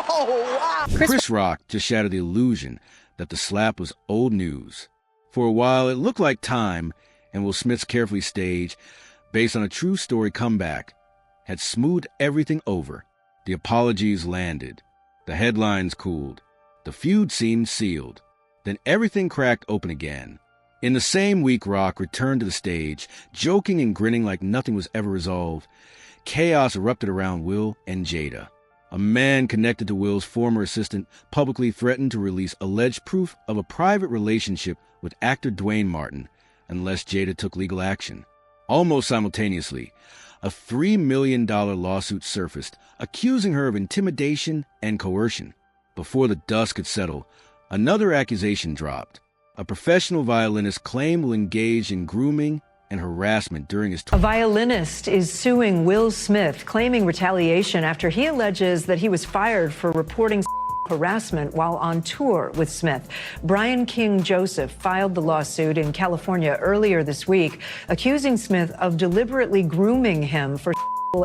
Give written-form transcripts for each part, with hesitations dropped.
Oh, wow. Chris Rock just shattered the illusion that the slap was old news. For a while, it looked like time, and Will Smith's carefully staged, based on a true story comeback, had smoothed everything over. The apologies landed. The headlines cooled. The feud seemed sealed. Then everything cracked open again. In the same week, Rock returned to the stage, joking and grinning like nothing was ever resolved. Chaos erupted around Will and Jada. A man connected to Will's former assistant publicly threatened to release alleged proof of a private relationship with actor Dwayne Martin unless Jada took legal action. Almost simultaneously, a $3 million lawsuit surfaced, accusing her of intimidation and coercion. Before the dust could settle, another accusation dropped. A professional violinist claimed Will engaged in grooming and harassment during his tour. A violinist is suing Will Smith, claiming retaliation after he alleges that he was fired for reporting harassment while on tour with Smith. Brian King Joseph filed the lawsuit in California earlier this week, accusing Smith of deliberately grooming him for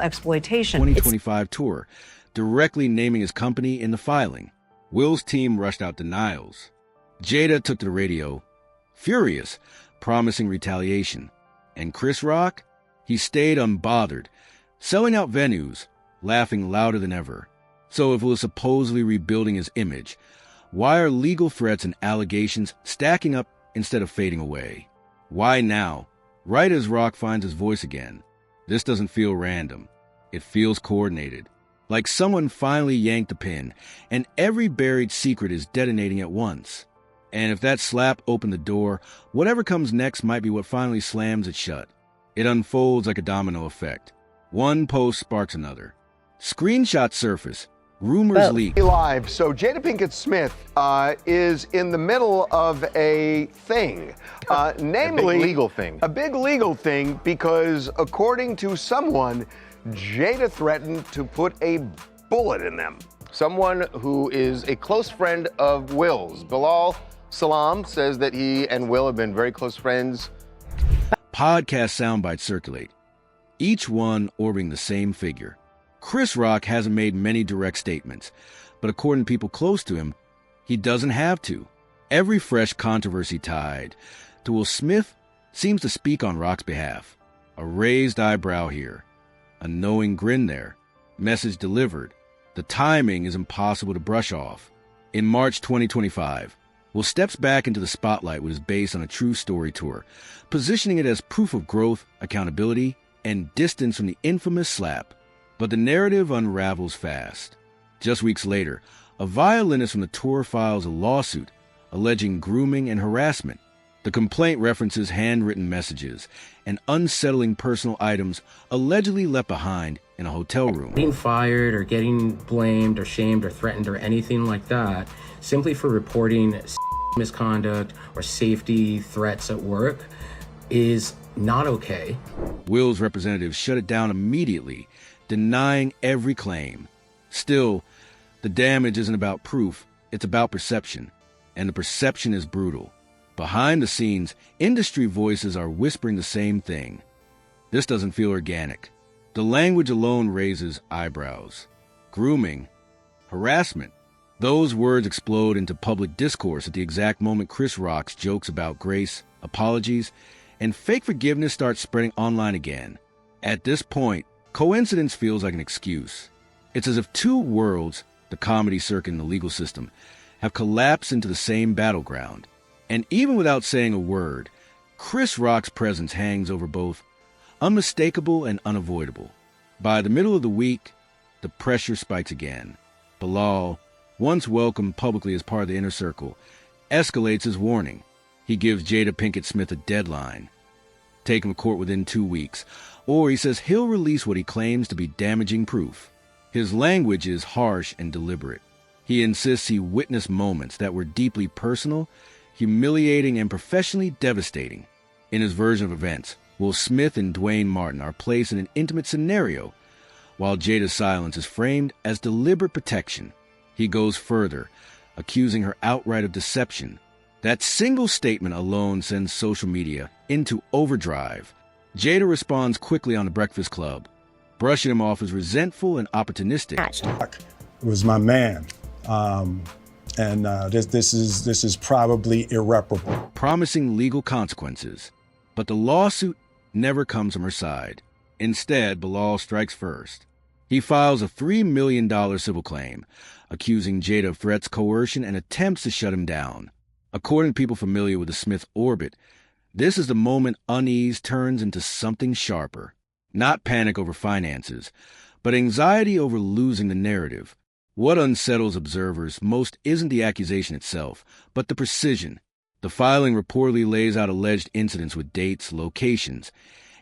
exploitation. 2025 tour, directly naming his company in the filing. Will's team rushed out denials. Jada took to the radio, furious, promising retaliation. And Chris Rock? He stayed unbothered, selling out venues, laughing louder than ever. So if Will is supposedly rebuilding his image, why are legal threats and allegations stacking up instead of fading away? Why now, right as Rock finds his voice again? This doesn't feel random. It feels coordinated. Like someone finally yanked the pin, and every buried secret is detonating at once. And if that slap opened the door, whatever comes next might be what finally slams it shut. It unfolds like a domino effect. One post sparks another. Screenshots surface. Rumors leak. Live. So Jada Pinkett Smith is in the middle of a thing, namely a big legal thing. A big legal thing because, according to someone, Jada threatened to put a bullet in them. Someone who is a close friend of Will's, Bilal Salam, says that he and Will have been very close friends. Podcast soundbites circulate, each one orbiting the same figure. Chris Rock hasn't made many direct statements, but according to people close to him, he doesn't have to. Every fresh controversy tied to Will Smith seems to speak on Rock's behalf. A raised eyebrow here, a knowing grin there, message delivered. The timing is impossible to brush off. In March 2025, Will steps back into the spotlight with his base on a true story tour, positioning it as proof of growth, accountability, and distance from the infamous slap. But the narrative unravels fast. Just weeks later, a violinist from the tour files a lawsuit alleging grooming and harassment. The complaint references handwritten messages and unsettling personal items allegedly left behind in a hotel room. Being fired or getting blamed or shamed or threatened or anything like that, simply for reporting misconduct or safety threats at work, is not okay. Will's representatives shut it down immediately, denying every claim. Still, the damage isn't about proof, it's about perception. And the perception is brutal. Behind the scenes, industry voices are whispering the same thing. This doesn't feel organic. The language alone raises eyebrows. Grooming, harassment. Those words explode into public discourse at the exact moment Chris Rock's jokes about grace, apologies, and fake forgiveness start spreading online again. At this point, coincidence feels like an excuse. It's as if two worlds, the comedy circuit and the legal system, have collapsed into the same battleground. And even without saying a word, Chris Rock's presence hangs over both, unmistakable and unavoidable. By the middle of the week, the pressure spikes again. Bilal, once welcomed publicly as part of the inner circle, escalates his warning. He gives Jada Pinkett Smith a deadline. Take him to court within 2 weeks, or he says he'll release what he claims to be damaging proof. His language is harsh and deliberate. He insists he witnessed moments that were deeply personal, humiliating, and professionally devastating. In his version of events, Will Smith and Dwayne Martin are placed in an intimate scenario, while Jada's silence is framed as deliberate protection. He goes further, accusing her outright of deception. That single statement alone sends social media into overdrive. Jada responds quickly on The Breakfast Club, brushing him off as resentful and opportunistic. It was my man. This is probably irreparable. Promising legal consequences. But the lawsuit never comes from her side. Instead, Bilal strikes first. He files a $3 million civil claim, accusing Jada of threats, coercion, and attempts to shut him down. According to people familiar with the Smith orbit, this is the moment unease turns into something sharper. Not panic over finances, but anxiety over losing the narrative. What unsettles observers most isn't the accusation itself, but the precision. The filing reportedly lays out alleged incidents with dates, locations,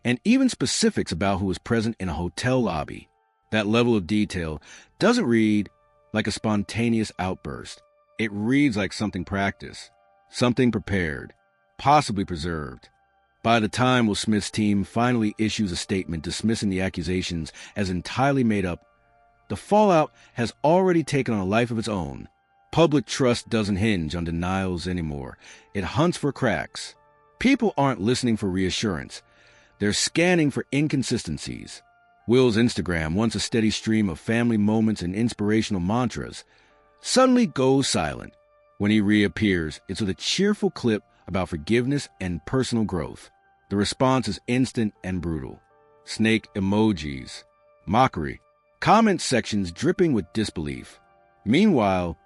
and even specifics about who was present in a hotel lobby. That level of detail doesn't read like a spontaneous outburst. It reads like something practiced, something prepared, possibly preserved. By the time Will Smith's team finally issues a statement dismissing the accusations as entirely made up, the fallout has already taken on a life of its own. Public trust doesn't hinge on denials anymore. It hunts for cracks. People aren't listening for reassurance. They're scanning for inconsistencies. Will's Instagram, once a steady stream of family moments and inspirational mantras, suddenly goes silent. When he reappears, it's with a cheerful clip about forgiveness and personal growth. The response is instant and brutal. Snake emojis, mockery, comment sections dripping with disbelief. Meanwhile,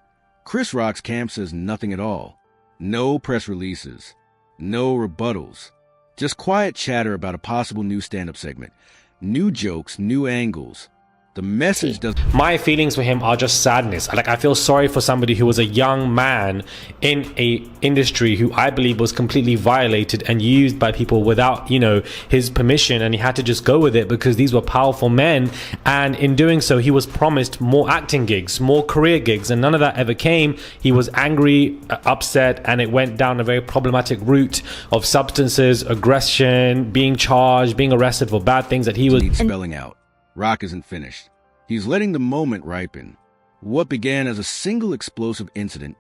Chris Rock's camp says nothing at all. No press releases, no rebuttals, just quiet chatter about a possible new stand-up segment. New jokes, new angles. The message doesn't... My feelings for him are just sadness. Like, I feel sorry for somebody who was a young man in a industry who I believe was completely violated and used by people without, his permission, and he had to just go with it because these were powerful men, and in doing so he was promised more acting gigs, more career gigs, and none of that ever came. He was angry, upset, and it went down a very problematic route of substances, aggression, being charged, being arrested for bad things that he was spelling out. Rock isn't finished. He's letting the moment ripen. What began as a single explosive incident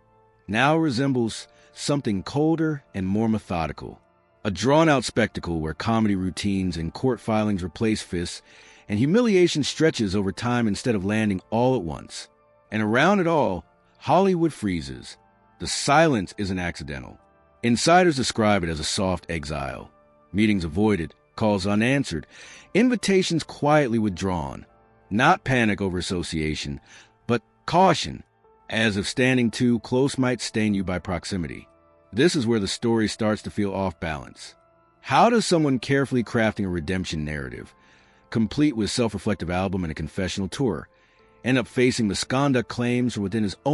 now resembles something colder and more methodical. A drawn-out spectacle where comedy routines and court filings replace fists, and humiliation stretches over time instead of landing all at once. And around it all, Hollywood freezes. The silence isn't accidental. Insiders describe it as a soft exile. Meetings avoided, calls unanswered, invitations quietly withdrawn. Not panic over association, but caution, as if standing too close might stain you by proximity. This is where the story starts to feel off balance. How does someone carefully crafting a redemption narrative, complete with self-reflective album and a confessional tour, end up facing misconduct claims from within his own